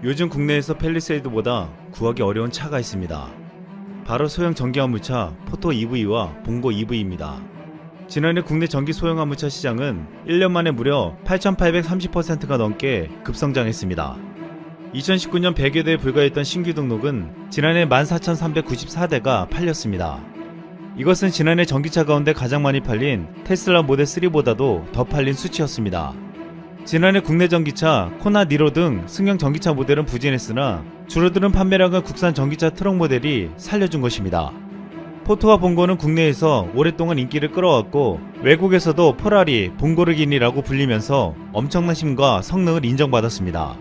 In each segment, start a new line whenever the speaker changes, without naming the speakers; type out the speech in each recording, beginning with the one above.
요즘 국내에서 팰리세이드보다 구하기 어려운 차가 있습니다. 바로 소형 전기화물차 포토 EV와 봉고 EV입니다. 지난해 국내 전기 소형 화물차 시장은 1년 만에 무려 8,830%가 넘게 급성장했습니다. 2019년 100여 대에 불과했던 신규 등록은 지난해 14,394대가 팔렸습니다. 이것은 지난해 전기차 가운데 가장 많이 팔린 테슬라 모델 3보다도 더 팔린 수치였습니다. 지난해 국내 전기차, 코나 니로 등 승용 전기차 모델은 부진했으나 줄어드는 판매량을 국산 전기차 트럭 모델이 살려준 것입니다. 포토와 봉고는 국내에서 오랫동안 인기를 끌어왔고 외국에서도 포라리, 봉고르기니라고 불리면서 엄청난 힘과 성능을 인정받았습니다.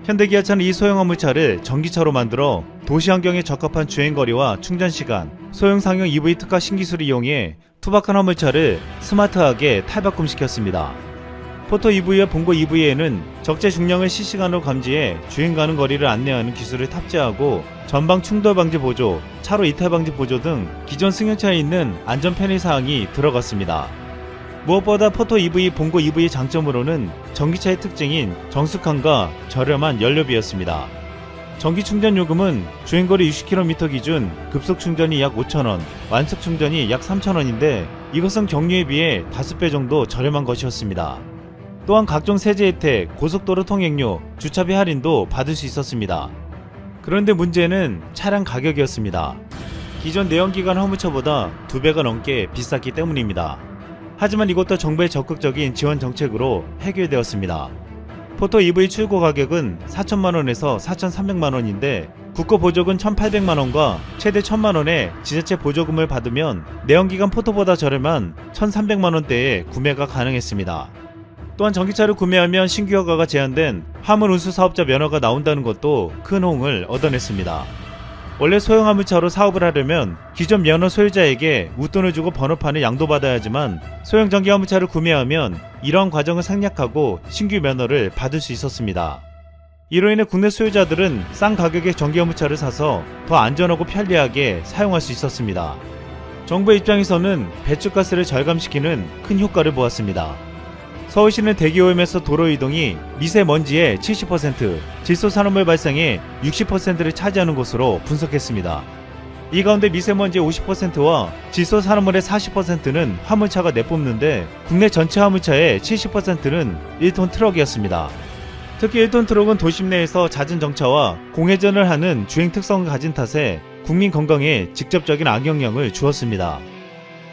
현대기아차는 이 소형 화물차를 전기차로 만들어 도시 환경에 적합한 주행거리와 충전시간, 소형 상용 EV 특화 신기술을 이용해 투박한 화물차를 스마트하게 탈바꿈시켰습니다. 포토 EV와 봉고 EV에는 적재 중량을 실시간으로 감지해 주행 가는 거리를 안내하는 기술을 탑재하고 전방 충돌 방지 보조, 차로 이탈 방지 보조 등 기존 승용차에 있는 안전 편의 사항이 들어갔습니다. 무엇보다 포토 EV, 봉고 EV의 장점으로는 전기차의 특징인 정숙함과 저렴한 연료비였습니다. 전기 충전 요금은 주행거리 60km 기준 급속 충전이 약 5,000원, 완속 충전이 약 3,000원인데 이것은 경유에 비해 5배 정도 저렴한 것이었습니다. 또한 각종 세제 혜택, 고속도로 통행료, 주차비 할인도 받을 수 있었습니다. 그런데 문제는 차량 가격이었습니다. 기존 내연기관 화물차보다 2배가 넘게 비쌌기 때문입니다. 하지만 이것도 정부의 적극적인 지원 정책으로 해결되었습니다. 포토 EV 출고 가격은 4천만원에서 4,300만원인데 국고 보조금 1,800만원과 최대 1,000만원의 지자체 보조금을 받으면 내연기관 포토보다 저렴한 1,300만원대에 구매가 가능했습니다. 또한 전기차를 구매하면 신규 허가가 제한된 화물 운수 사업자 면허가 나온다는 것도 큰 호응을 얻어냈습니다. 원래 소형 화물차로 사업을 하려면 기존 면허 소유자에게 웃돈을 주고 번호판을 양도받아야 하지만 소형 전기 화물차를 구매하면 이러한 과정을 생략하고 신규 면허를 받을 수 있었습니다. 이로 인해 국내 소유자들은 싼 가격의 전기 화물차를 사서 더 안전하고 편리하게 사용할 수 있었습니다. 정부의 입장에서는 배출가스를 절감시키는 큰 효과를 보았습니다. 서울시는 대기오염에서 도로 이동이 미세먼지의 70%, 질소산업물 발생의 60%를 차지하는 것으로 분석했습니다. 이 가운데 미세먼지의 50%와 질소산업물의 40%는 화물차가 내뿜는데 국내 전체 화물차의 70%는 1톤 트럭이었습니다. 특히 1톤 트럭은 도심 내에서 잦은 정차와 공회전을 하는 주행 특성을 가진 탓에 국민 건강에 직접적인 악영향을 주었습니다.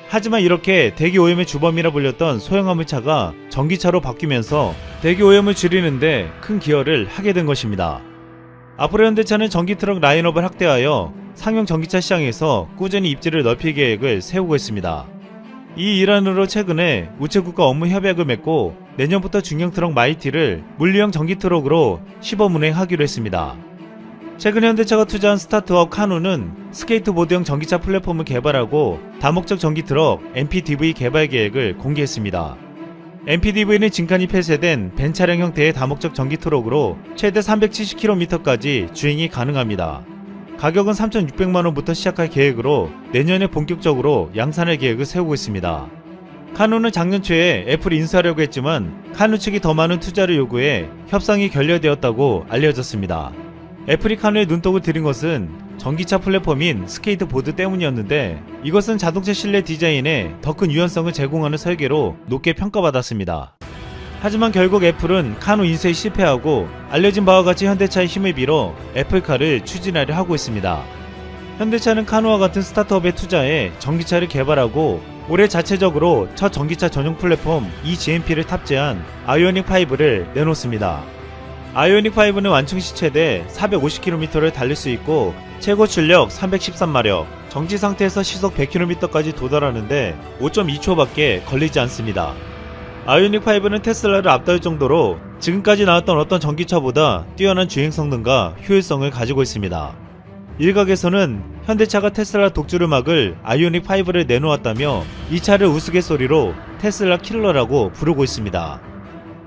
하지만 이렇게 대기오염의 주범이라 불렸던 소형 화물차가 전기차로 바뀌면서 대기오염을 줄이는데 큰 기여를 하게 된 것입니다. 앞으로 현대차는 전기트럭 라인업을 확대하여 상용 전기차 시장에서 꾸준히 입지를 넓힐 계획을 세우고 있습니다. 이 일환으로 최근에 우체국과 업무 협약을 맺고 내년부터 중형트럭 마이티를 물류형 전기트럭으로 시범 운행하기로 했습니다. 최근 현대차가 투자한 스타트업 카누는 스케이트보드형 전기차 플랫폼을 개발하고 다목적 전기트럭 MPDV 개발 계획을 공개했습니다. MPDV는 진칸이 폐쇄된 벤 차량 형태의 다목적 전기트럭으로 최대 370km까지 주행이 가능합니다. 가격은 3,600만원부터 시작할 계획으로 내년에 본격적으로 양산할 계획을 세우고 있습니다. 카누는 작년 초에 애플을 인수하려고 했지만 카누 측이 더 많은 투자를 요구해 협상이 결렬되었다고 알려졌습니다. 애플이 카누에 눈독을 들인 것은 전기차 플랫폼인 스케이트보드 때문이었는데 이것은 자동차 실내 디자인에 더 큰 유연성을 제공하는 설계로 높게 평가받았습니다. 하지만 결국 애플은 카누 인수에 실패하고 알려진 바와 같이 현대차의 힘을 빌어 애플카를 추진하려 하고 있습니다. 현대차는 카누와 같은 스타트업에 투자해 전기차를 개발하고 올해 자체적으로 첫 전기차 전용 플랫폼 eGMP를 탑재한 아이오닉5를 내놓습니다. 아이오닉5는 완충시 최대 450km를 달릴 수 있고 최고 출력 313마력, 정지 상태에서 시속 100km까지 도달하는데 5.2초밖에 걸리지 않습니다. 아이오닉5는 테슬라를 앞다울 정도로 지금까지 나왔던 어떤 전기차보다 뛰어난 주행 성능과 효율성을 가지고 있습니다. 일각에서는 현대차가 테슬라 독주를 막을 아이오닉5를 내놓았다며 이 차를 우스갯소리로 테슬라 킬러라고 부르고 있습니다.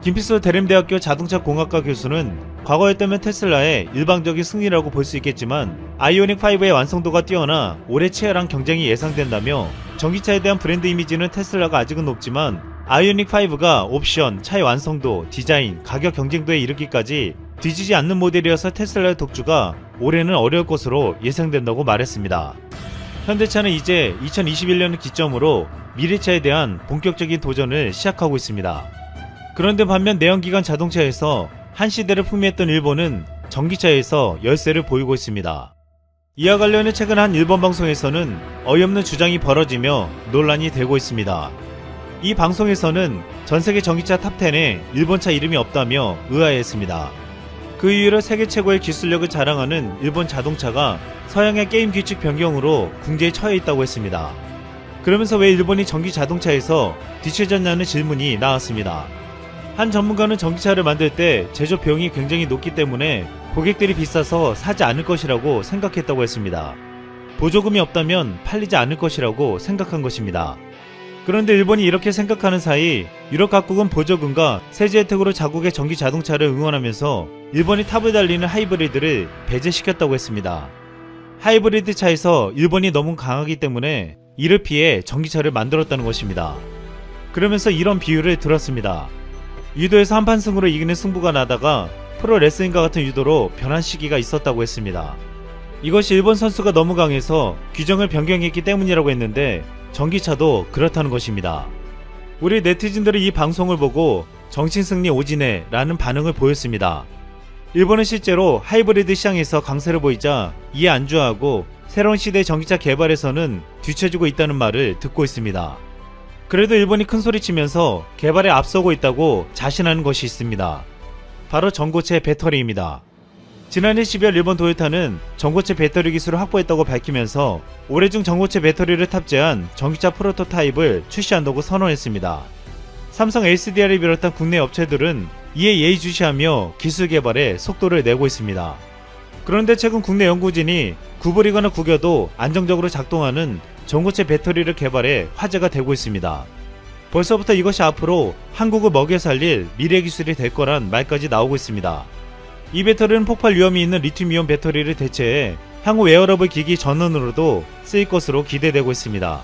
김필수 대림대학교 자동차 공학과 교수는 과거였다면 테슬라의 일방적인 승리라고 볼 수 있겠지만 아이오닉5의 완성도가 뛰어나 올해 치열한 경쟁이 예상된다며 전기차에 대한 브랜드 이미지는 테슬라가 아직은 높지만 아이오닉5가 옵션, 차의 완성도, 디자인, 가격 경쟁도에 이르기까지 뒤지지 않는 모델이어서 테슬라의 독주가 올해는 어려울 것으로 예상된다고 말했습니다. 현대차는 이제 2021년을 기점으로 미래차에 대한 본격적인 도전을 시작하고 있습니다. 그런데 반면 내연기관 자동차에서 한 시대를 풍미했던 일본은 전기차에서 열세를 보이고 있습니다. 이와 관련해 최근 한 일본 방송에서는 어이없는 주장이 벌어지며 논란이 되고 있습니다. 이 방송에서는 전세계 전기차 탑10에 일본차 이름이 없다며 의아해했습니다. 그 이후로 세계 최고의 기술력을 자랑하는 일본 자동차가 서양의 게임 규칙 변경으로 궁지에 처해 있다고 했습니다. 그러면서 왜 일본이 전기 자동차에서 뒤처졌냐는 질문이 나왔습니다. 한 전문가는 전기차를 만들 때 제조 비용이 굉장히 높기 때문에 고객들이 비싸서 사지 않을 것이라고 생각했다고 했습니다. 보조금이 없다면 팔리지 않을 것이라고 생각한 것입니다. 그런데 일본이 이렇게 생각하는 사이 유럽 각국은 보조금과 세제 혜택으로 자국의 전기 자동차를 응원하면서 일본이 탑을 달리는 하이브리드를 배제시켰다고 했습니다. 하이브리드 차에서 일본이 너무 강하기 때문에 이를 피해 전기차를 만들었다는 것입니다. 그러면서 이런 비유를 들었습니다. 유도에서 한판 승으로 이기는 승부가 나다가 프로 레슬링과 같은 유도로 변한 시기가 있었다고 했습니다. 이것이 일본 선수가 너무 강해서 규정을 변경했기 때문이라고 했는데 전기차도 그렇다는 것입니다. 우리 네티즌들이 이 방송을 보고 정신승리 오지네 라는 반응을 보였습니다. 일본은 실제로 하이브리드 시장에서 강세를 보이자 이에 안주하고 새로운 시대의 전기차 개발에서는 뒤처지고 있다는 말을 듣고 있습니다. 그래도 일본이 큰소리치면서 개발에 앞서고 있다고 자신하는 것이 있습니다. 바로 전고체 배터리입니다. 지난해 12월 일본 도요타는 전고체 배터리 기술을 확보했다고 밝히면서 올해 중 전고체 배터리를 탑재한 전기차 프로토타입을 출시한다고 선언했습니다. 삼성 SDI를 비롯한 국내 업체들은 이에 예의주시하며 기술 개발에 속도를 내고 있습니다. 그런데 최근 국내 연구진이 구부리거나 구겨도 안정적으로 작동하는 전고체 배터리를 개발해 화제가 되고 있습니다. 벌써부터 이것이 앞으로 한국을 먹여 살릴 미래 기술이 될 거란 말까지 나오고 있습니다. 이 배터리는 폭발 위험이 있는 리튬이온 배터리를 대체해 향후 웨어러블 기기 전원으로도 쓰일 것으로 기대되고 있습니다.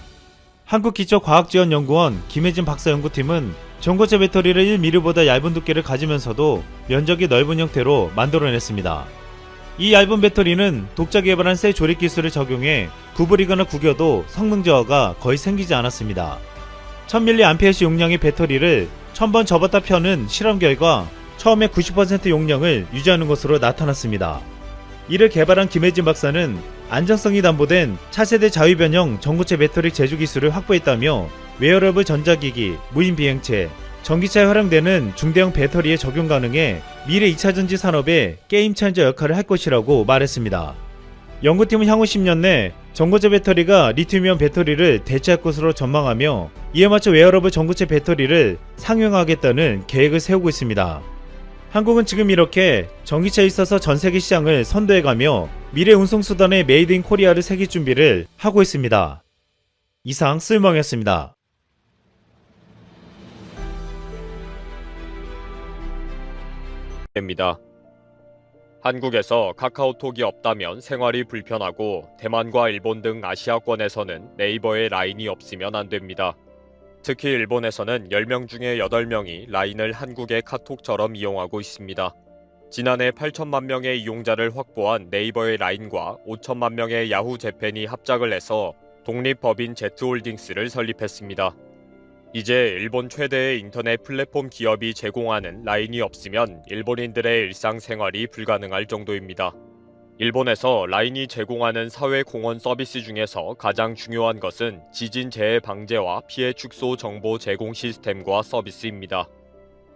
한국기초과학지원연구원 김혜진 박사 연구팀은 전고체 배터리를 1mm보다 얇은 두께를 가지면서도 면적이 넓은 형태로 만들어냈습니다. 이 얇은 배터리는 독자 개발한 셀 조립 기술을 적용해 구부리거나 구겨도 성능 저하가 거의 생기지 않았습니다. 1000mAh 용량의 배터리를 1000번 접었다 펴는 실험 결과 처음에 90% 용량을 유지하는 것으로 나타났습니다. 이를 개발한 김혜진 박사는 안정성이 담보된 차세대 자유변형 전고체 배터리 제조 기술을 확보했다며 웨어러블 전자기기, 무인 비행체, 전기차에 활용되는 중대형 배터리에 적용 가능해 미래 2차전지 산업에 게임 체인저 역할을 할 것이라고 말했습니다. 연구팀은 향후 10년 내 전고체 배터리가 리튬이온 배터리를 대체할 것으로 전망하며 이에 맞춰 웨어러블 전고체 배터리를 상용화하겠다는 계획을 세우고 있습니다. 한국은 지금 이렇게 전기차에 있어서 전세계 시장을 선도해가며 미래 운송수단의 메이드 인 코리아를 새길 준비를 하고 있습니다. 이상 쓸멍이었습니다.
입니다. 한국에서 카카오톡이 없다면 생활이 불편하고 대만과 일본 등 아시아권에서는 네이버에 라인이 없으면 안 됩니다. 특히 일본에서는 10명 중에 8명이 라인을 한국의 카톡처럼 이용하고 있습니다. 지난해 8천만 명의 이용자를 확보한 네이버의 라인과 5천만 명의 야후 재팬이 합작을 해서 독립법인 Z홀딩스를 설립했습니다. 이제 일본 최대의 인터넷 플랫폼 기업이 제공하는 라인이 없으면 일본인들의 일상생활이 불가능할 정도입니다. 일본에서 라인이 제공하는 사회공헌 서비스 중에서 가장 중요한 것은 지진 재해 방제와 피해 축소 정보 제공 시스템과 서비스입니다.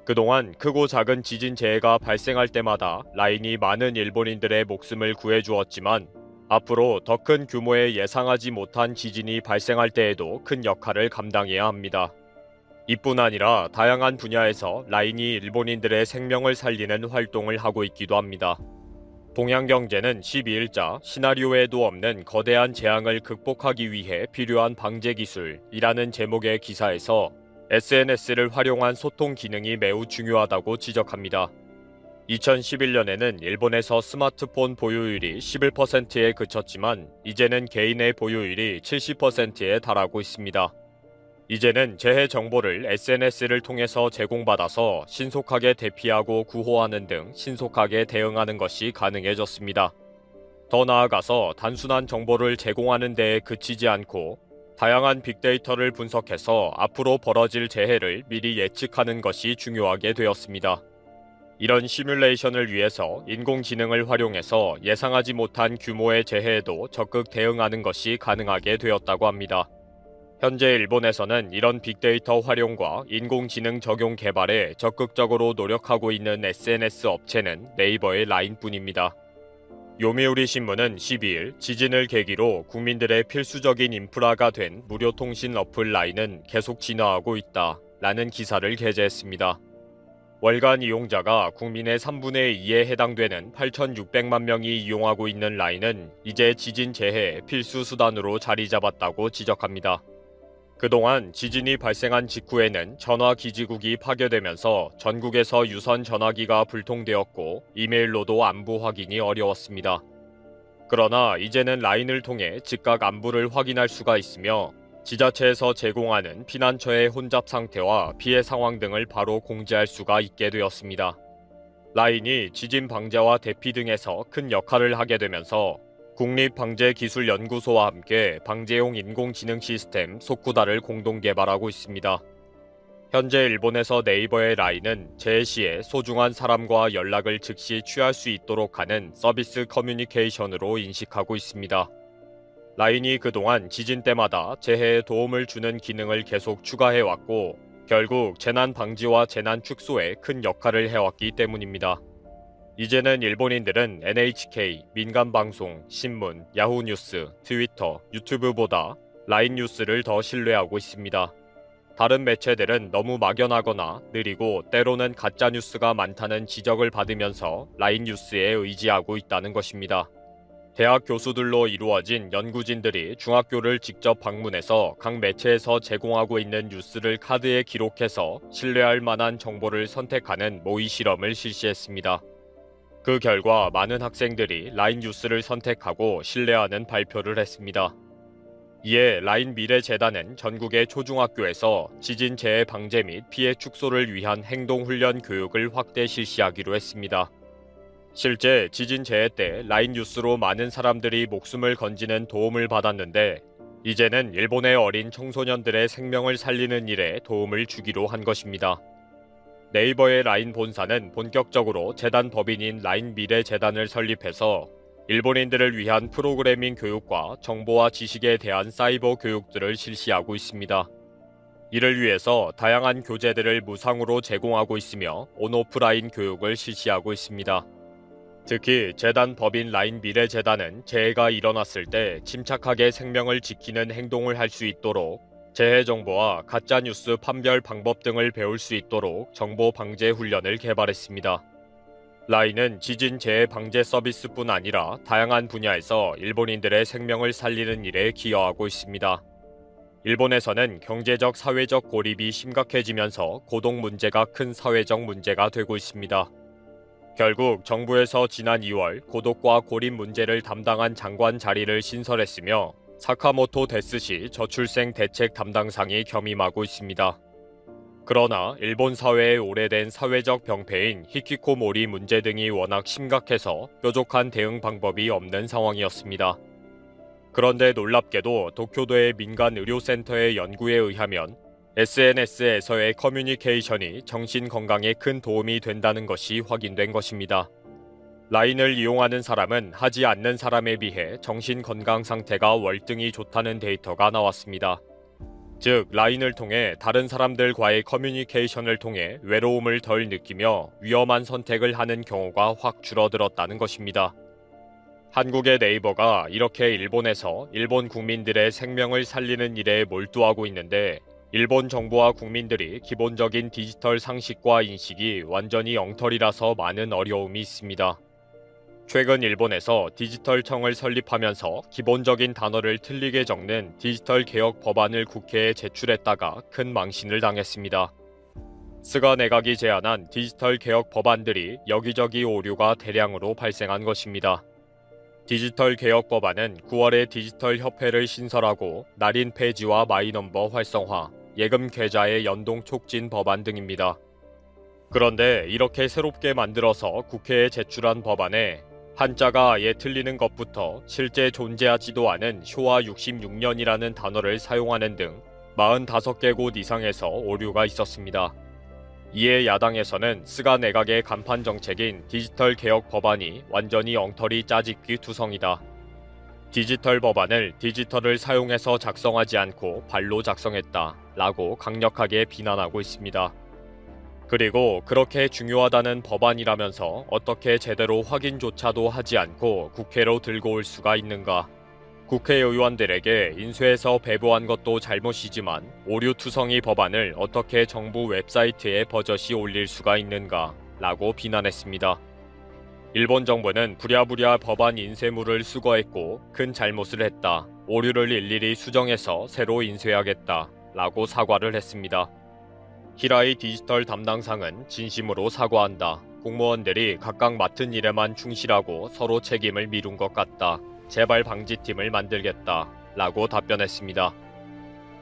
그동안 크고 작은 지진 재해가 발생할 때마다 라인이 많은 일본인들의 목숨을 구해주었지만 앞으로 더 큰 규모의 예상하지 못한 지진이 발생할 때에도 큰 역할을 감당해야 합니다. 이뿐 아니라 다양한 분야에서 라인이 일본인들의 생명을 살리는 활동을 하고 있기도 합니다. 동양경제는 12일자 시나리오에도 없는 거대한 재앙을 극복하기 위해 필요한 방제 기술이라는 제목의 기사에서 SNS를 활용한 소통 기능이 매우 중요하다고 지적합니다. 2011년에는 일본에서 스마트폰 보유율이 11%에 그쳤지만 이제는 개인의 보유율이 70%에 달하고 있습니다. 이제는 재해 정보를 SNS를 통해서 제공받아서 신속하게 대피하고 구호하는 등 신속하게 대응하는 것이 가능해졌습니다. 더 나아가서 단순한 정보를 제공하는 데에 그치지 않고 다양한 빅데이터를 분석해서 앞으로 벌어질 재해를 미리 예측하는 것이 중요하게 되었습니다. 이런 시뮬레이션을 위해서 인공지능을 활용해서 예상하지 못한 규모의 재해에도 적극 대응하는 것이 가능하게 되었다고 합니다. 현재 일본에서는 이런 빅데이터 활용과 인공지능 적용 개발에 적극적으로 노력하고 있는 SNS 업체는 네이버의 라인뿐입니다. 요미우리 신문은 12일 지진을 계기로 국민들의 필수적인 인프라가 된 무료 통신 어플 라인은 계속 진화하고 있다 라는 기사를 게재했습니다. 월간 이용자가 국민의 3분의 2에 해당되는 8,600만 명이 이용하고 있는 라인은 이제 지진 재해 필수 수단으로 자리 잡았다고 지적합니다. 그동안 지진이 발생한 직후에는 전화 기지국이 파괴되면서 전국에서 유선 전화기가 불통되었고 이메일로도 안부 확인이 어려웠습니다. 그러나 이제는 라인을 통해 즉각 안부를 확인할 수가 있으며 지자체에서 제공하는 피난처의 혼잡 상태와 피해 상황 등을 바로 공지할 수가 있게 되었습니다. 라인이 지진 방재와 대피 등에서 큰 역할을 하게 되면서 국립방재기술연구소와 함께 방재용 인공지능 시스템 소쿠다를 공동 개발하고 있습니다. 현재 일본에서 네이버의 라인은 재해 시에 소중한 사람과 연락을 즉시 취할 수 있도록 하는 서비스 커뮤니케이션으로 인식하고 있습니다. 라인이 그동안 지진 때마다 재해에 도움을 주는 기능을 계속 추가해왔고 결국 재난 방지와 재난 축소에 큰 역할을 해왔기 때문입니다. 이제는 일본인들은 NHK, 민간방송, 신문, 야후뉴스, 트위터, 유튜브보다 라인 뉴스를 더 신뢰하고 있습니다. 다른 매체들은 너무 막연하거나 느리고 때로는 가짜뉴스가 많다는 지적을 받으면서 라인 뉴스에 의지하고 있다는 것입니다. 대학 교수들로 이루어진 연구진들이 중학교를 직접 방문해서 각 매체에서 제공하고 있는 뉴스를 카드에 기록해서 신뢰할 만한 정보를 선택하는 모의 실험을 실시했습니다. 그 결과 많은 학생들이 라인 뉴스를 선택하고 신뢰하는 발표를 했습니다. 이에 라인 미래재단은 전국의 초중학교에서 지진 재해 방제 및 피해 축소를 위한 행동훈련 교육을 확대 실시하기로 했습니다. 실제 지진 재해 때 라인 뉴스로 많은 사람들이 목숨을 건지는 도움을 받았는데 이제는 일본의 어린 청소년들의 생명을 살리는 일에 도움을 주기로 한 것입니다. 네이버의 라인 본사는 본격적으로 재단 법인인 라인 미래재단을 설립해서 일본인들을 위한 프로그래밍 교육과 정보와 지식에 대한 사이버 교육들을 실시하고 있습니다. 이를 위해서 다양한 교재들을 무상으로 제공하고 있으며 온오프라인 교육을 실시하고 있습니다. 특히 재단 법인 라인 미래재단은 재해가 일어났을 때 침착하게 생명을 지키는 행동을 할 수 있도록 재해 정보와 가짜뉴스 판별 방법 등을 배울 수 있도록 정보 방제 훈련을 개발했습니다. 라인은 지진 재해 방제 서비스뿐 아니라 다양한 분야에서 일본인들의 생명을 살리는 일에 기여하고 있습니다. 일본에서는 경제적 사회적 고립이 심각해지면서 고독 문제가 큰 사회적 문제가 되고 있습니다. 결국 정부에서 지난 2월 고독과 고립 문제를 담당한 장관 자리를 신설했으며 사카모토 데스시 저출생 대책 담당상이 겸임하고 있습니다. 그러나 일본 사회의 오래된 사회적 병폐인 히키코모리 문제 등이 워낙 심각해서 뾰족한 대응 방법이 없는 상황이었습니다. 그런데 놀랍게도 도쿄도의 민간 의료센터의 연구에 의하면 SNS에서의 커뮤니케이션이 정신 건강에 큰 도움이 된다는 것이 확인된 것입니다. 라인을 이용하는 사람은 하지 않는 사람에 비해 정신 건강 상태가 월등히 좋다는 데이터가 나왔습니다. 즉, 라인을 통해 다른 사람들과의 커뮤니케이션을 통해 외로움을 덜 느끼며 위험한 선택을 하는 경우가 확 줄어들었다는 것입니다. 한국의 네이버가 이렇게 일본에서 일본 국민들의 생명을 살리는 일에 몰두하고 있는데 일본 정부와 국민들이 기본적인 디지털 상식과 인식이 완전히 엉터리라서 많은 어려움이 있습니다. 최근 일본에서 디지털청을 설립하면서 기본적인 단어를 틀리게 적는 디지털 개혁 법안을 국회에 제출했다가 큰 망신을 당했습니다. 스가 내각이 제안한 디지털 개혁 법안들이 여기저기 오류가 대량으로 발생한 것입니다. 디지털 개혁 법안은 9월에 디지털 협회를 신설하고 날인 폐지와 마이넘버 활성화, 예금 계좌의 연동 촉진 법안 등입니다. 그런데 이렇게 새롭게 만들어서 국회에 제출한 법안에 한자가 아예 틀리는 것부터 실제 존재하지도 않은 쇼와 66년이라는 단어를 사용하는 등 45개 곳 이상에서 오류가 있었습니다. 이에 야당에서는 스가 내각의 간판 정책인 디지털 개혁 법안이 완전히 엉터리 짜집기 투성이다. 디지털 법안을 디지털을 사용해서 작성하지 않고 발로 작성했다 라고 강력하게 비난하고 있습니다. 그리고 그렇게 중요하다는 법안이라면서 어떻게 제대로 확인조차도 하지 않고 국회로 들고 올 수가 있는가? 국회의원들에게 인쇄해서 배부한 것도 잘못이지만 오류투성이 법안을 어떻게 정부 웹사이트에 버젓이 올릴 수가 있는가? 라고 비난했습니다. 일본 정부는 부랴부랴 법안 인쇄물을 수거했고 큰 잘못을 했다. 오류를 일일이 수정해서 새로 인쇄하겠다. 라고 사과를 했습니다. 히라이 디지털 담당상은 진심으로 사과한다. 공무원들이 각각 맡은 일에만 충실하고 서로 책임을 미룬 것 같다. 재발 방지팀을 만들겠다. 라고 답변했습니다.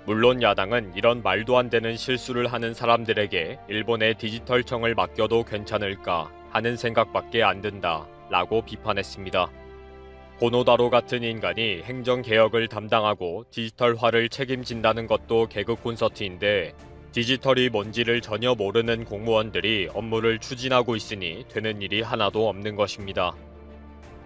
물론 야당은 이런 말도 안 되는 실수를 하는 사람들에게 일본의 디지털청을 맡겨도 괜찮을까 하는 생각밖에 안 든다. 라고 비판했습니다. 고노다로 같은 인간이 행정개혁을 담당하고 디지털화를 책임진다는 것도 개그 콘서트인데 디지털이 뭔지를 전혀 모르는 공무원들이 업무를 추진하고 있으니 되는 일이 하나도 없는 것입니다.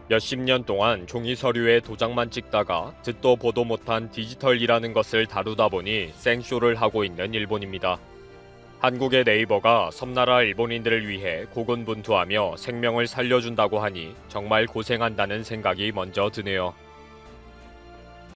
몇십 년 동안 종이 서류에 도장만 찍다가 듣도 보도 못한 디지털이라는 것을 다루다 보니 생쇼를 하고 있는 일본입니다. 한국의 네이버가 섬나라 일본인들을 위해 고군분투하며 생명을 살려준다고 하니 정말 고생한다는 생각이 먼저 드네요.